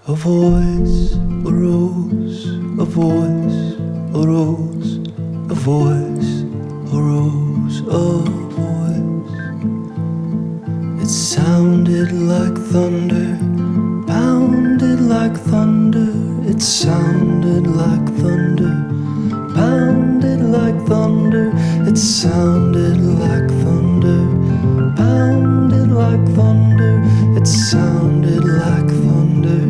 A voice arose, a voice arose, a voice arose, a voice. It sounded like thunder, pounded like thunder. It sounded like thunder, pounded like thunder. It sounded like thunder, pounded like thunder. It sounded like thunder,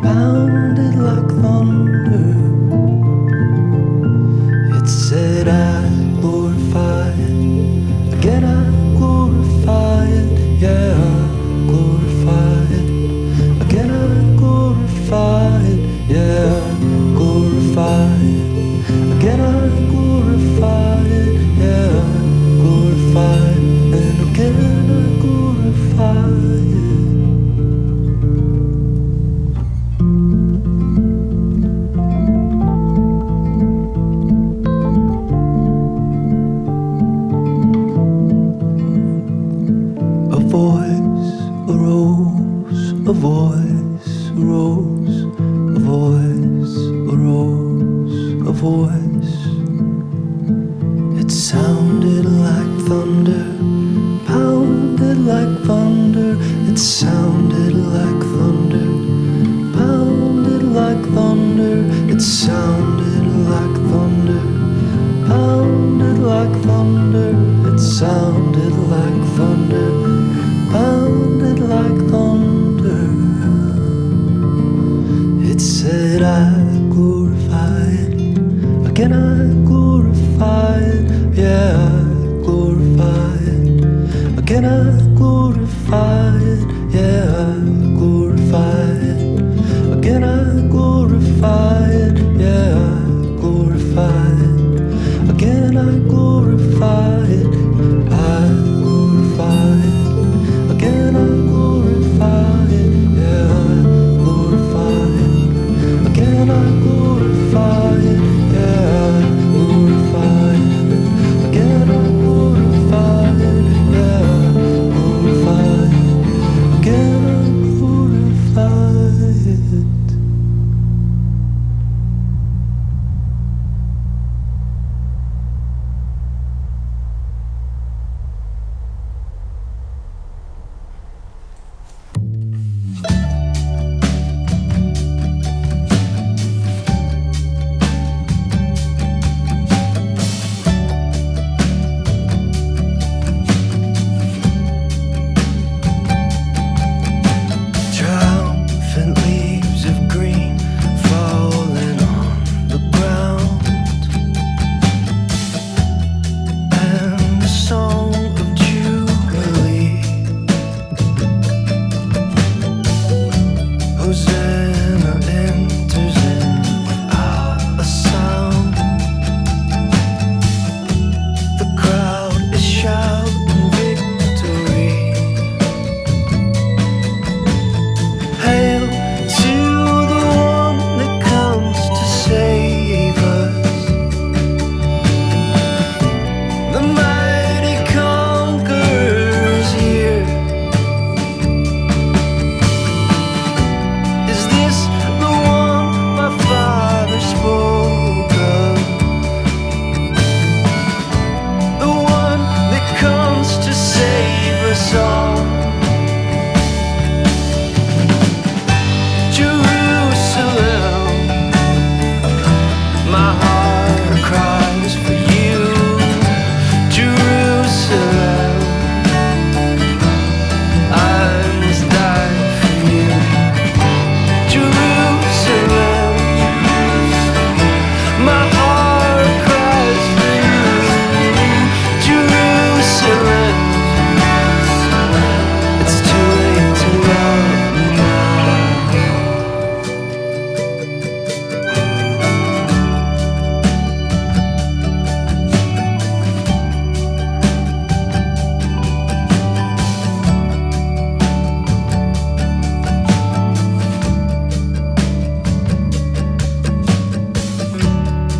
pounded like thunder. It said, I glorify it, again I glorify it, yeah, I glorify it, again I glorify it, yeah, I glorify it, again I glorify it, yeah, I glorify it, and again I glorify it. A voice arose, a voice arose, a voice. It sounded like thunder, pounded like thunder. It sounded like thunder, pounded like thunder. It sounded like thunder, pounded like thunder. It sounded like thunder, pounded like thunder. It said, I glorify it, again I glorify it, yeah, I glorify it, again I glorify it, yeah, I glorify it, again I glorify it, yeah, I glorify it, again I glorify it, I glorify it, again I glorify it, yeah, I glorify it, again I glorify it, yeah, I glorify it, again I glorify it, yeah, I glorify it, again I glorify it.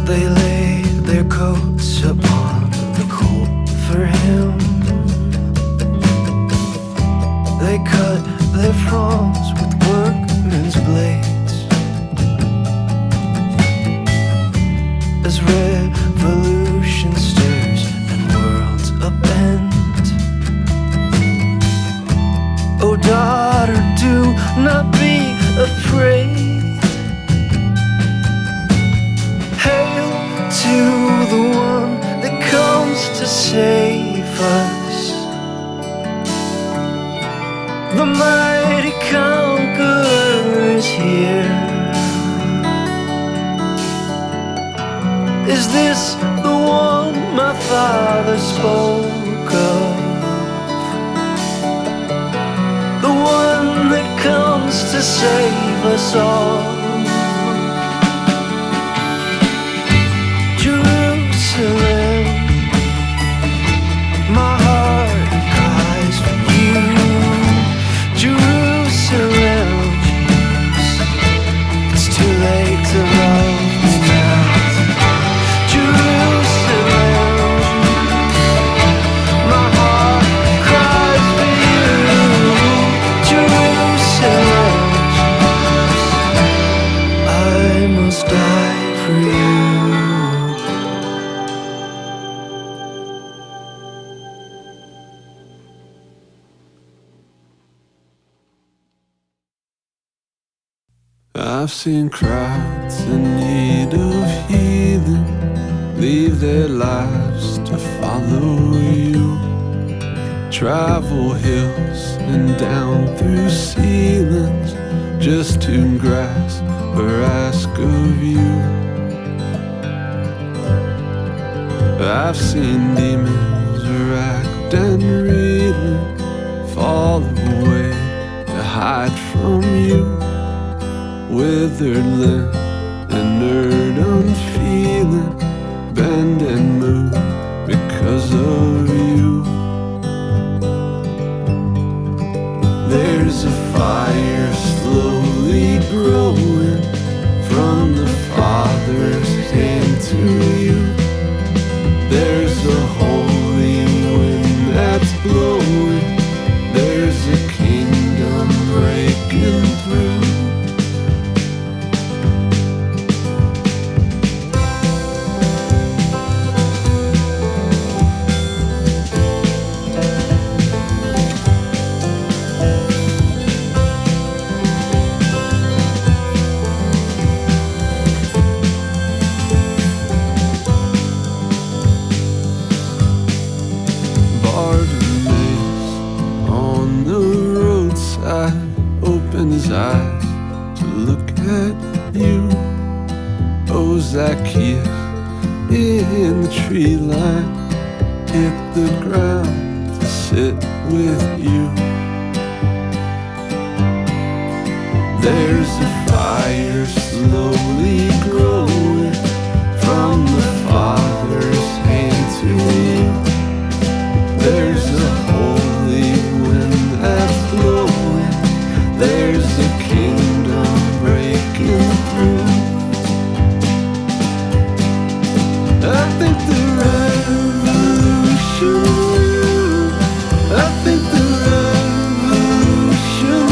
They laid their coats upon the colt for him. They cut their fronds with workmen's blades. as revolution stirs and worlds upend. Oh daughter, do not be afraid. Hail to the one that comes to save us. The mighty conqueror is here. Is this the one my father spoke of? The one that comes to save us all. Jerusalem, my heart cries for you. Jerusalem, it's too late to love me now. Jerusalem, my heart cries for you. Jerusalem, I must die for you. I've seen crowds in need of healing leave their lives to follow you. Travel hills and down through ceilings just to grasp or ask of you. I've seen demons racked and reeling fall away to hide from you. Withered limb, inert, unfeeling, bend and move because of you. There's a fire slowly growing from the Father's hand to you. There's a holy wind that's blowing. There's a kingdom breaking through. Open his eyes to look at you. Oh, Zacchaeus in the tree line hit the ground to sit with you. There's a fire slowly growing from the Father's hand to you. There's a holy wind that's blowing. There's a kingdom breaking through. I think the revolution, I think the revolution,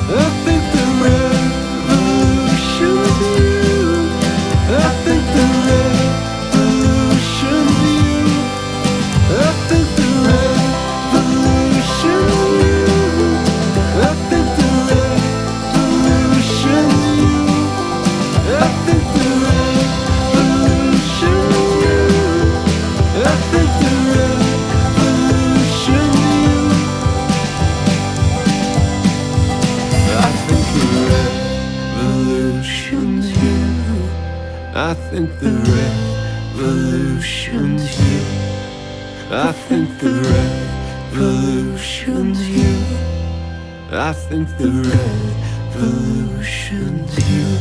I think the revolution, I think the revolution, I think the revolution. I think the revolution, I think the revolution, I think the revolution, I think the revolution's you. I think the revolution's you. I think the revolution's you. I think the revolution's you.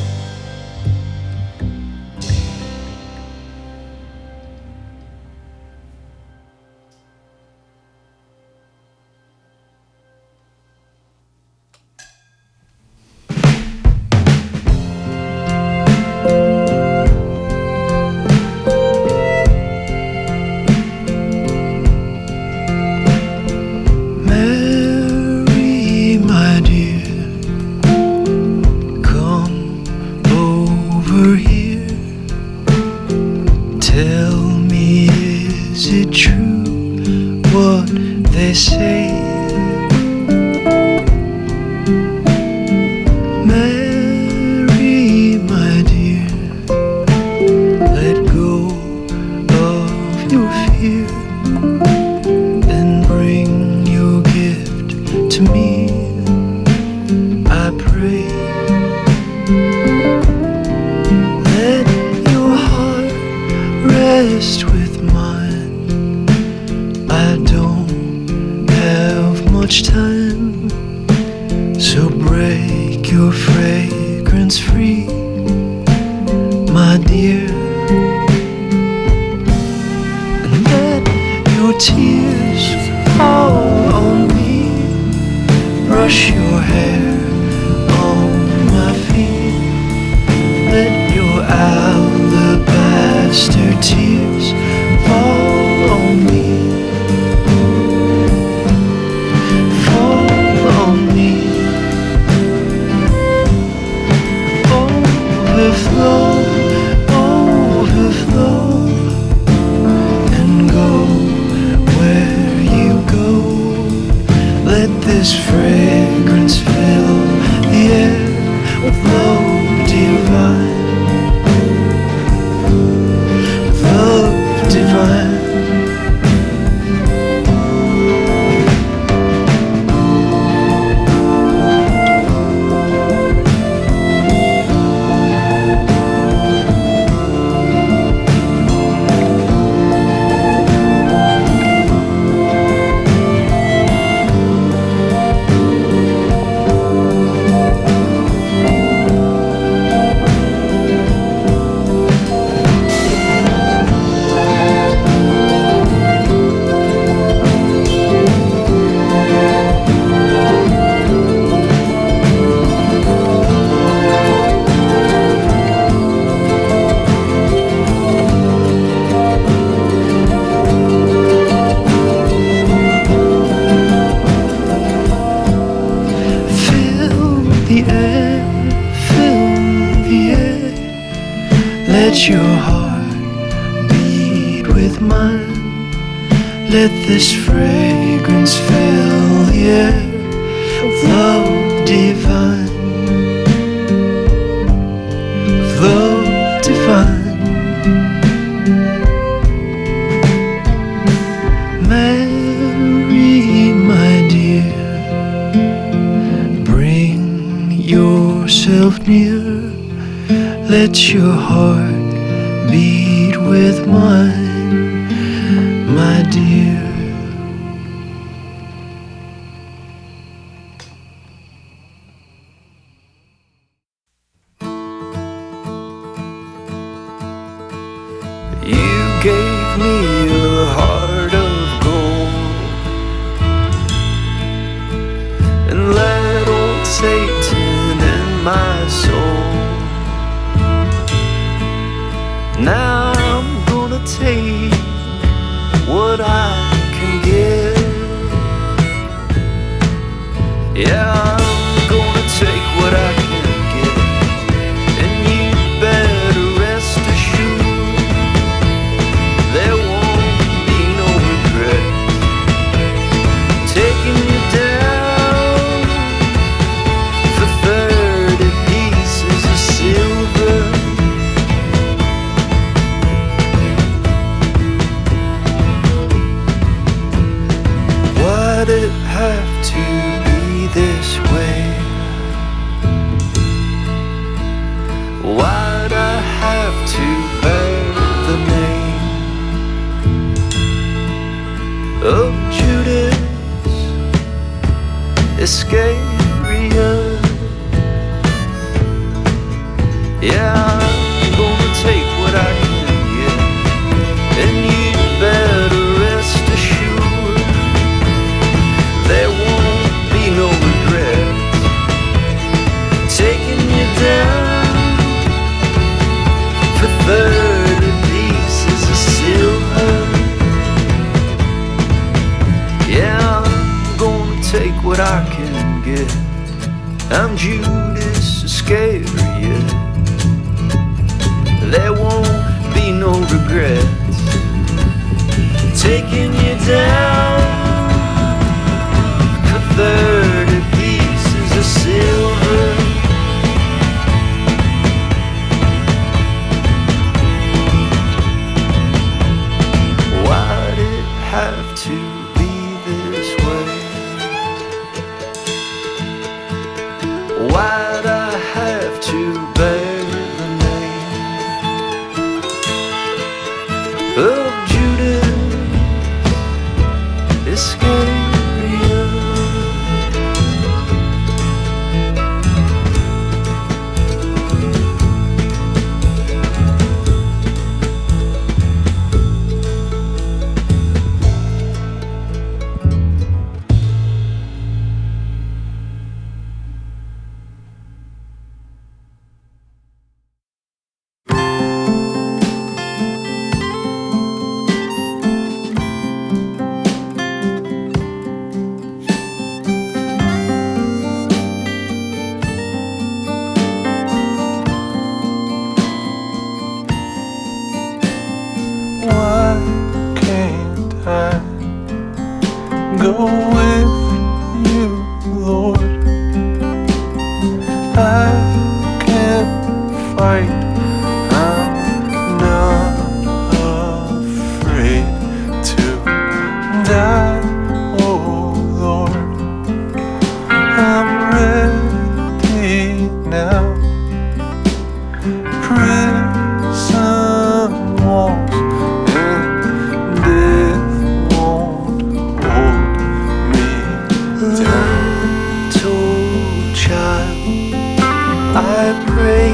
pray. Mary, my dear, let go of your fear and bring your gift to me, I pray. Let your heart rest with mine. I don't have much time, so break your fragrance free, my dear. And let your tears fall on me. Brush your hair on my feet. Let your alabaster tears fall on me. Fall on me. Overflow, overflow, and go where you go. Let this fragrance fill the air with love divine. Love divine. Let your heart beat with mine. Let this fragrance fill the air with love divine. With love divine. Mary, my dear, bring yourself near. Let your heart beat with mine, my dear. You gave me a heart of gold and let old Satan in my soul. Now I'm gonna take what I can get. Yeah, I'm gonna take what I can get. And you better rest assured there won't be no regret. Taking you down for 30 pieces of silver. Why'd it have to be this way? Why'd I have to bear the name of Judas Iscariot? Yeah, I'm gonna take what I can get, and you better rest assured there won't be no regrets. Taking you down for 30 pieces of silver. Yeah, I'm gonna take what I can get. I'm Judas Iscariot. There won't be no regrets. Taking you down I pray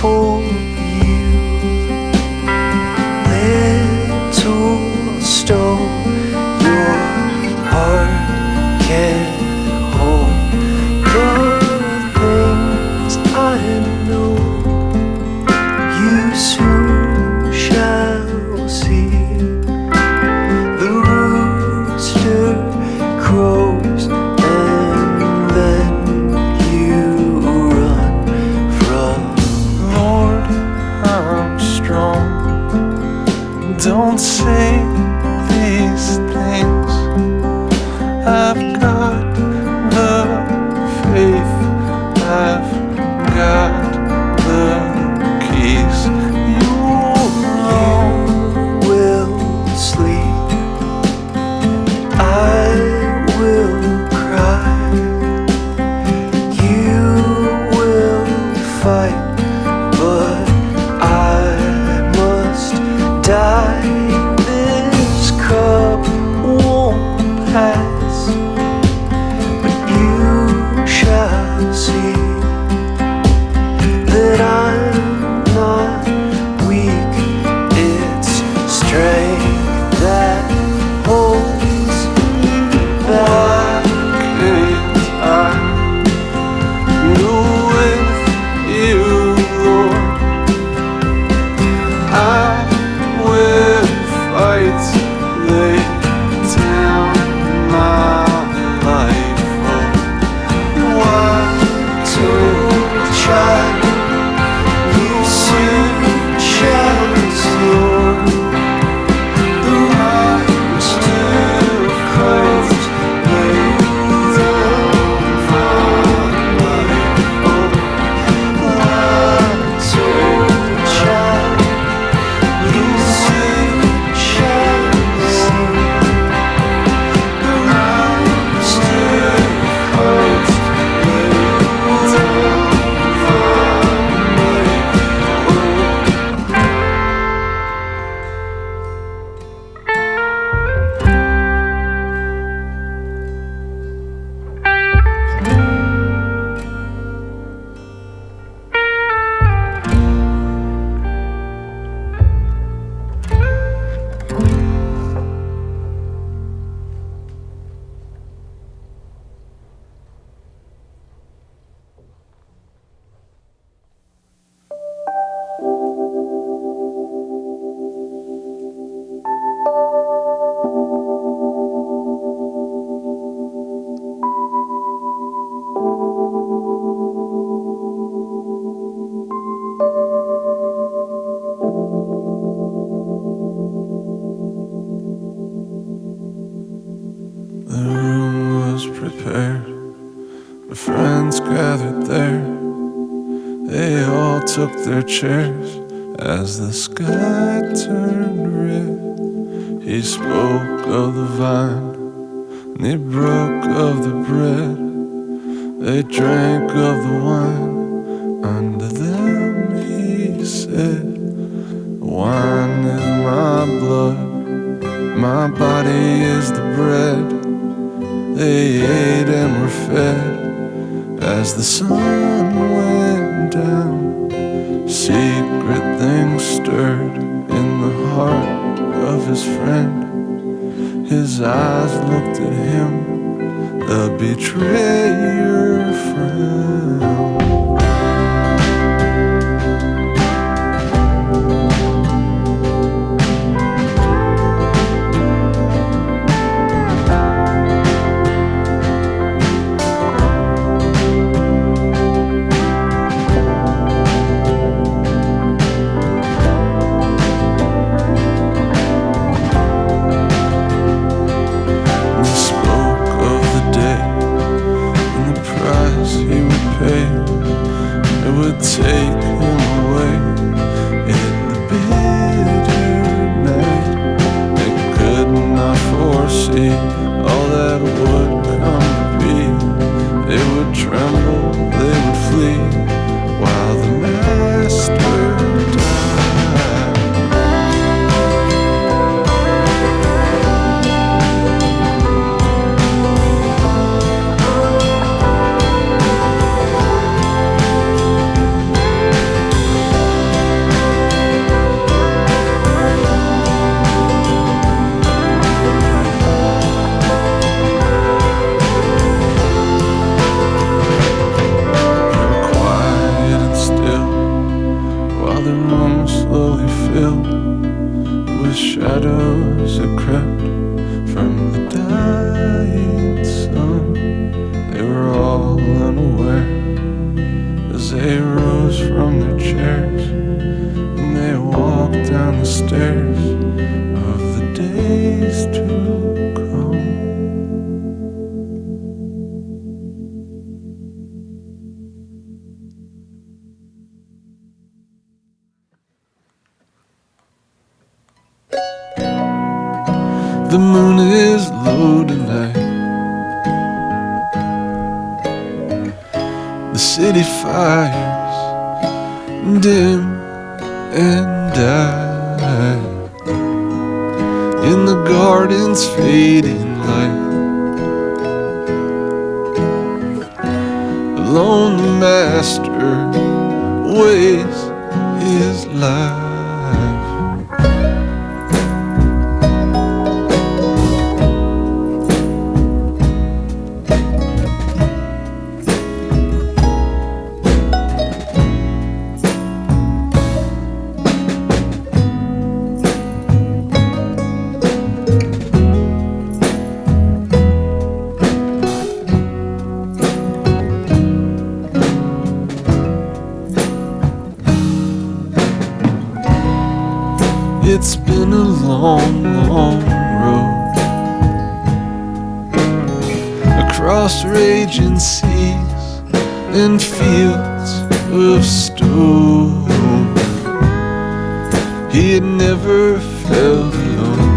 for you, little stone your heart can't hold. The things I know you soon shall see. The rooster crows and then you run from. Lord, I'm strong. Don't say these things. I've got the faith, I've got the keys. You will sleep, I will cry. You will fight, but I must die. This cup won't pass, but you shall see that I'm not weak. It's strength that holds me back. Why can't I go with you, Lord? I will fight, lay down my life. Oh, why to child you soon shall Lord? The rise to Christ, lay down my life. Oh, why to child you soon shall see. The rise to Christ, lay down my life. The room was prepared, my friends gathered there. They all took their chairs as the sky turned red. He spoke of the vine, and he broke of the bread. They drank of the wine, unto them he said, wine is my blood, my body is the bread. They ate and were fed as the sun went down. Secret things stirred in the heart of his friend. His eyes looked at him, the betrayer frowned. He would pay the city fires dim and die in the garden's fading light. The lonely master weighs his life. It's been a long, long road across raging seas and fields of stone. He had never felt alone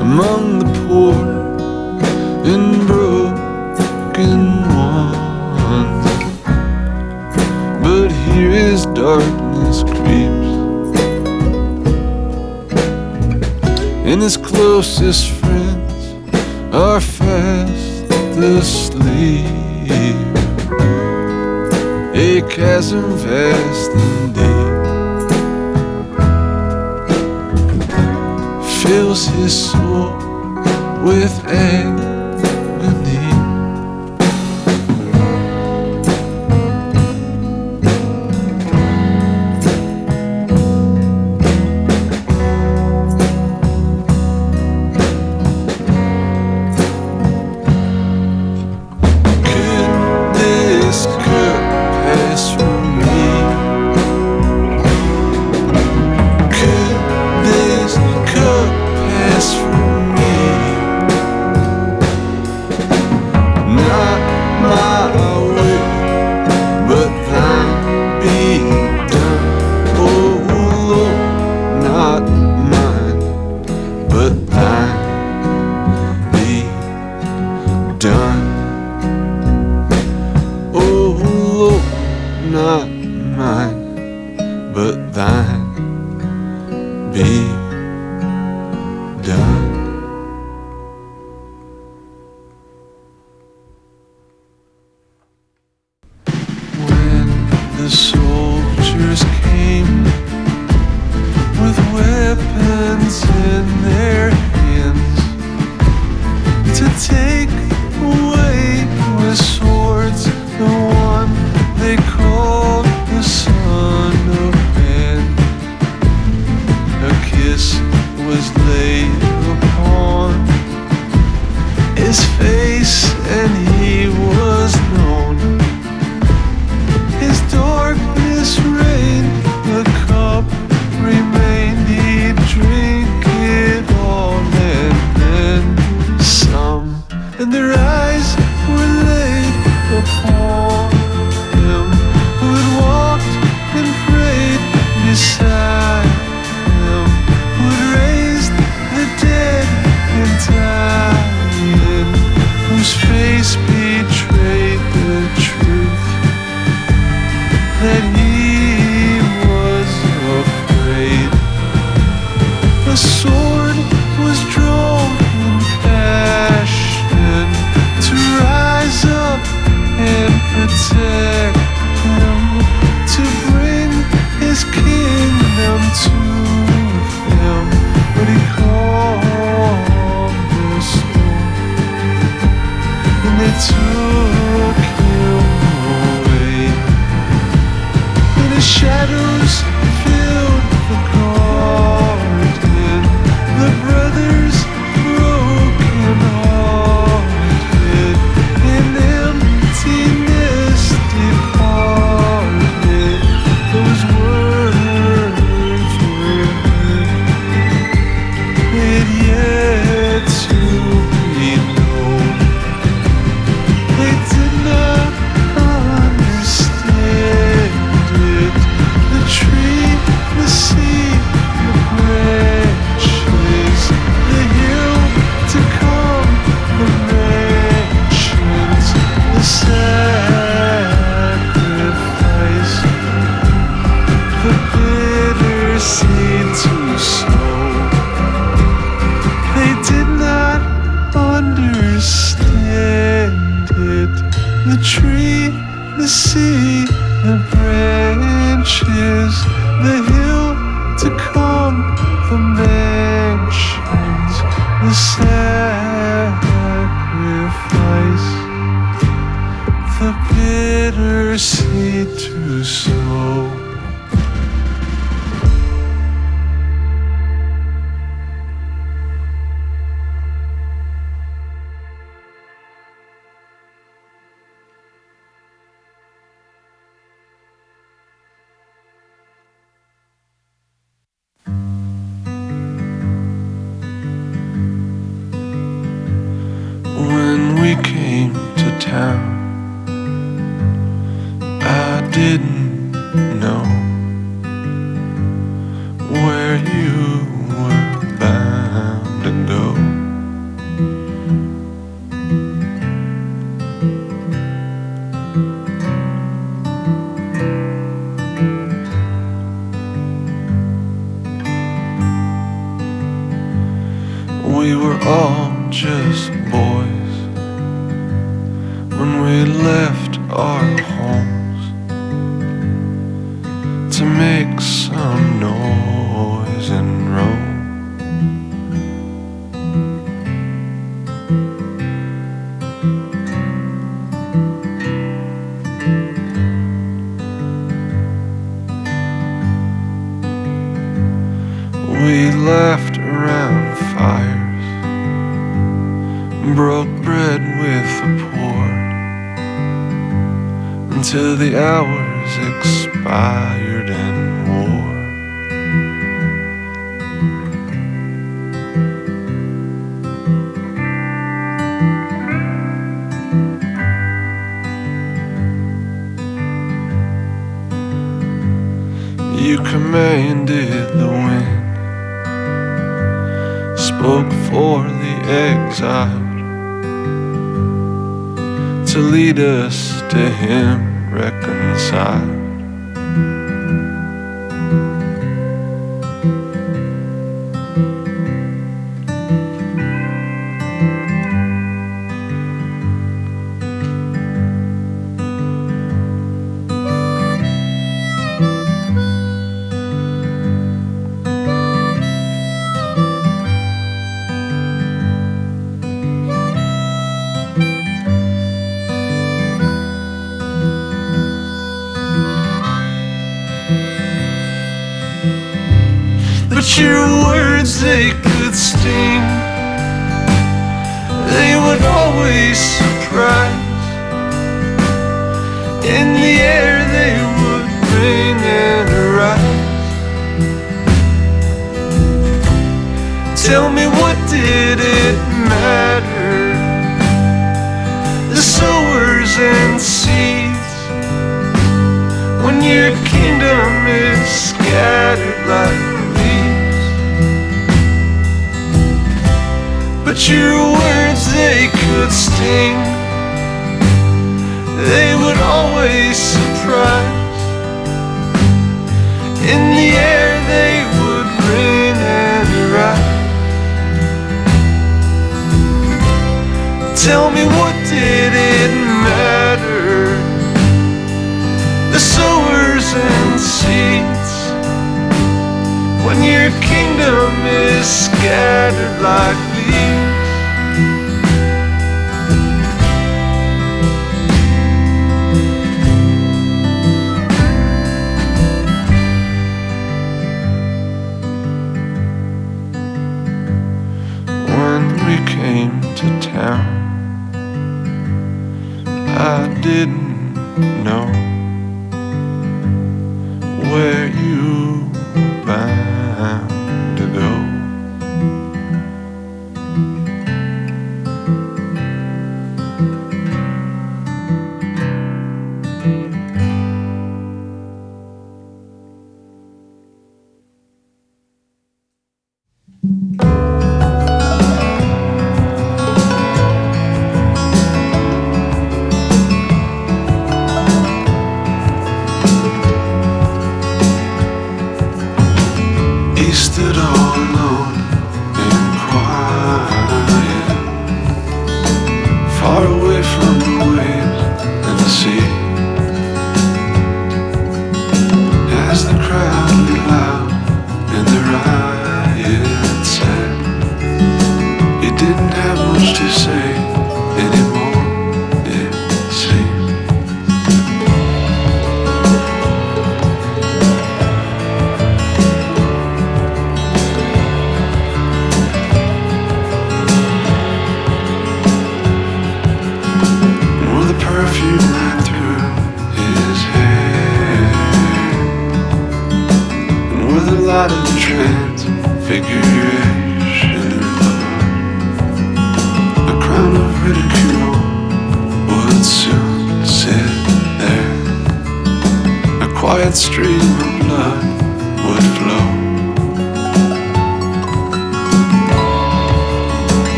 among the poor and broken ones. But here his darkness creeps, and his closest friends are fast asleep. A chasm vast and deep fills his soul with agony. Not mine, but thine be done. When the soldiers came with weapons in their hands to take away with swords the one they called the Son of Man, a kiss was laid upon his face and he was known. His darkness reigned, the cup remained, he'd drink it all and then some. And there understand it. The tree, the sea, the branches, the hill to come, the mansions, the sacrifice, the bitter seed to sow. When we came to town, I didn't know where you were bound to go. We were all just boys when we left our homes to make some noise and roam. We laughed around fires, broke bread with the poor, until the hours expired and wore. You commanded the wind, spoke for the exiled, to lead us to Him reconciled. But your words, they could sting, they would always surprise. In the air they would ring and arise. Tell me, what did it matter? The sowers and seeds, when your kingdom is scattered like leaves. But your words, they could sting, they would always surprise. In the air they would ring and arise. Tell me, what did it matter? The sowers and seeds, when your kingdom is scattered like leaves. When we came to town, I didn't know where you were bound to go. East have much to say anymore, it seems. And with the perfume right through his hair, and with the light of the transfiguration, a crown of ridicule would soon sit there. A quiet stream of blood would flow.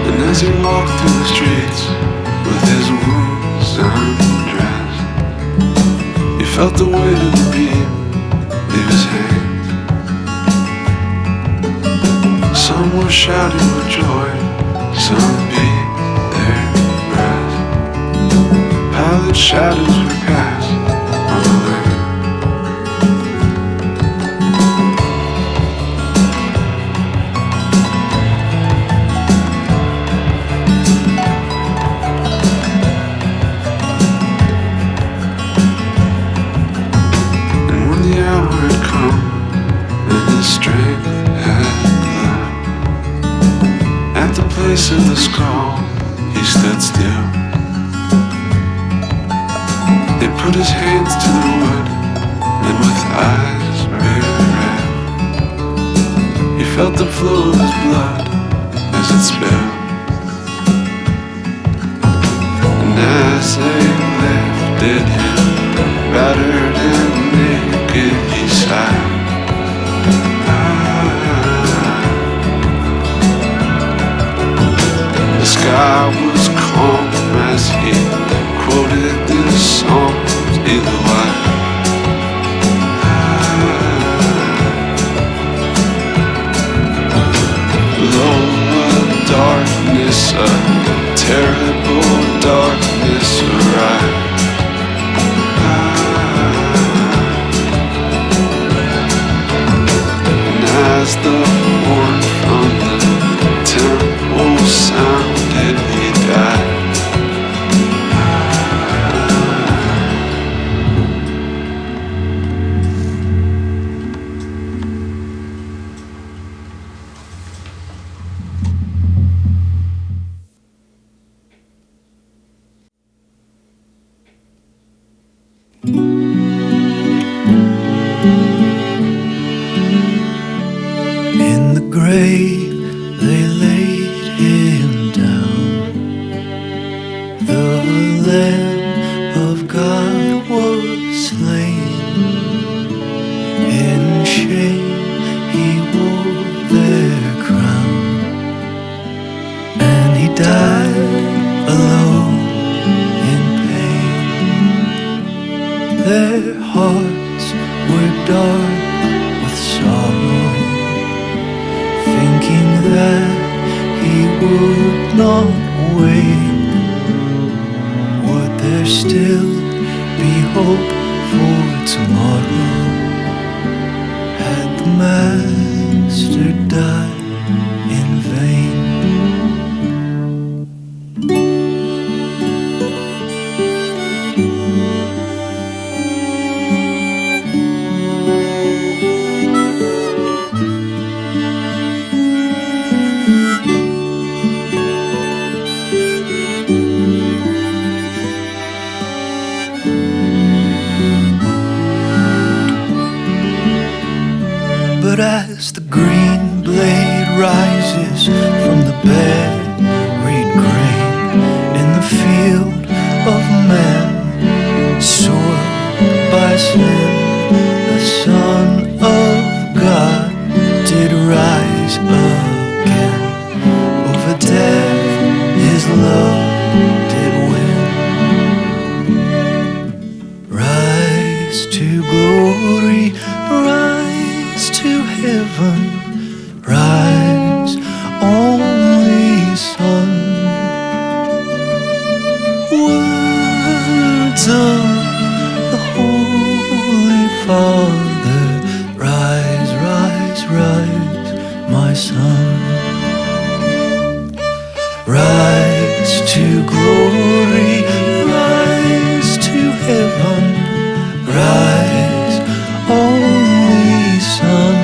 And as he walked through the streets with his wounds undressed, he felt the weight of the beam leave his hands. Some were shouting with joy, some beat their breath. Pallid shadows were cast on the land. And when the hour had come and his strength had left, at the place of the skull he stood still. They put his hands to the wood, and with eyes very red, he felt the flow of his blood as it spilled. And as they lifted him, battered and naked, he sighed. The sky was calm as he quoted this song either-wise. Lo, a darkness, a terrible darkness arrived. And as the horn from the temple sounded, he died. In the grave they laid him down. The Lamb of God was slain. In shame he wore their crown, and he died alone in pain. Their hearts were dark with sorrow, thinking that he would not wait. Would there still be hope for tomorrow? Had the Master died in vain? But as the green blade rises from the buried grain in the field of man, soiled by sin, the Son of God did rise again. Over death his love did win. Rise to glory, rise to heaven, rise, only Son. Worthy Words of the Holy Father, rise, rise, rise, my son. Rise to glory, rise to heaven, rise, only Son.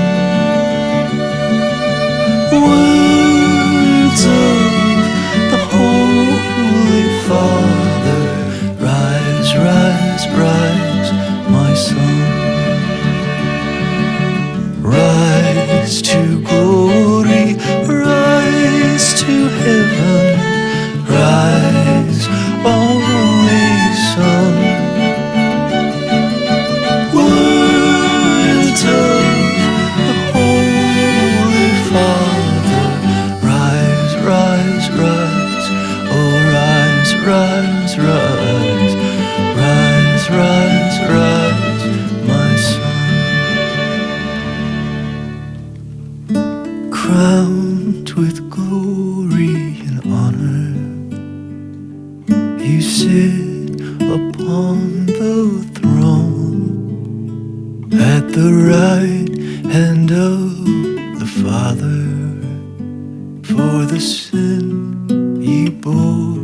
Words of the Holy Father, rise, rise, rise, my son. Rise to glory, rise to heaven, rise, only Son. Words of the Holy Father, rise, rise, rise, oh rise, rise, rise, rise, rise, rise, my son. Crowned with glory and honor, you sit upon the throne, at the right hand of the Father, for the sin ye bore.